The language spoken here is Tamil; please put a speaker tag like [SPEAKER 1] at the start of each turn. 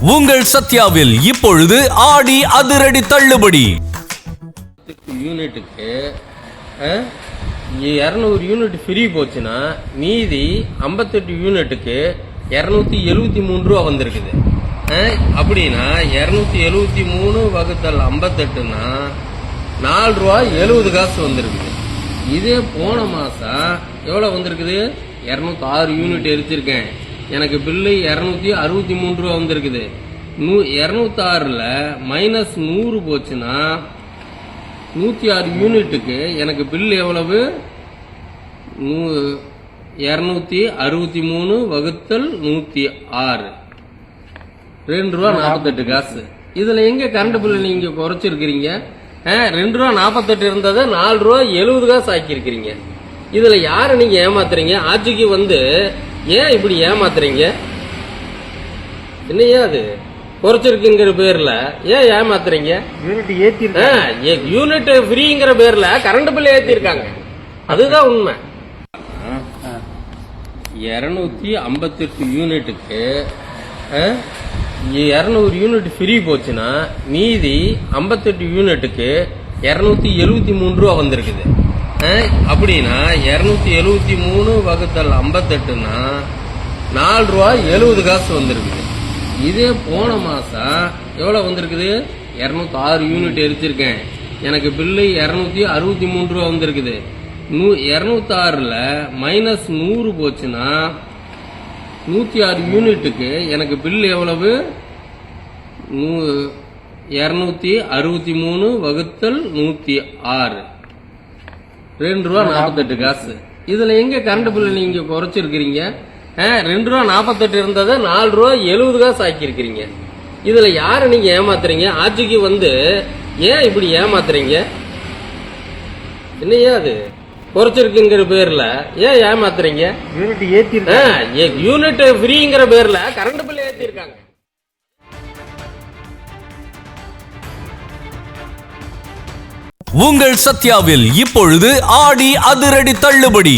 [SPEAKER 1] உங்கள் சத்யாவில் இப்பொழுது ஆடி அதிரடி தள்ளுபடி.
[SPEAKER 2] யூனிட்டுக்கு 200 யூனிட் ஃப்ரீ போச்சுன்னா மீதி 58 யூனிட்டுக்கு 273 ரூபா வந்திருக்குது. அப்படின்னா 273 வகுத்தல் 58னா 4 ரூபா 70 காசு வந்திருக்குது. இதே போன மாசம் எவ்வளவு வந்திருக்குது? 206 யூனிட் எரிச்சிருக்கேன். எனக்கு பில்லு 263 ரூபா வந்திருக்குது. 206ல மைனஸ் 100 போச்சுன்னா 106 யூனிட்டுக்கு எனக்கு பில் எவ்வளவு? 263 வகுத்தல் 106 2 ரூபா 48 காசு. இதுல எங்க கரண்ட் பில் நீங்க குறைச்சிருக்கிறீங்க? 2 ரூபா 48 இருந்ததை 4 ரூபா 70 காசு ஆக்கியிருக்கிறீங்க. இதுல யார நீங்க ஏமாத்துறீங்க? ஆட்சிக்கு வந்து ஏன் இப்படி ஏமாத்துறீங்க? என்னையா அது குறைச்சிருக்குங்கிற பேர்ல ஏன் ஏமாத்துறீங்க? யூனிட் ஃப்ரீங்கிற பேர்ல கரண்ட் பில் ஏத்திருக்காங்க. அதுதான் உண்மை. 258 யூனிட்டுக்கு 200 யூனிட் ஃப்ரீ போச்சுன்னா மீதி 58 யூனிட்டுக்கு 273 ரூபா வந்திருக்குது. அப்படின்னா 273 வகுத்தல் 58னா 4 ரூபா 70 காசு வந்திருக்குது. இதே போன மாசம் எவ்வளவு வந்திருக்குது? 206 யூனிட் எரிச்சிருக்கேன். எனக்கு பில்லு 263 ரூபா வந்திருக்குது. 206ல மைனஸ் 100 போச்சுன்னா 106 யூனிட்டுக்கு எனக்கு பில் எவ்வளவு? 263 வகுத்தல் 106 2 ரூபா 48 காசு. இதுல எங்க கரண்ட் பில் நீங்க குறைச்சிருக்கிறீங்க? 2 ரூபா 48 இருந்ததை 4 ரூபா 70 காசு ஆக்கியிருக்கிறீங்க. இதுல யார நீங்க ஏமாத்துறீங்க? ஆட்சிக்கு வந்து ஏன் இப்படி ஏமாத்துறீங்க? என்னையா அது குறைச்சிருக்குங்கிற பேர்ல ஏன் ஏமாத்துறீங்க? யூனிட் ஃப்ரீங்கிற பேர்ல கரண்ட் பில் ஏத்திருக்காங்க.
[SPEAKER 1] உங்கள் சத்யாவில் இப்பொழுது ஆடி அதிரடி தள்ளுபடி.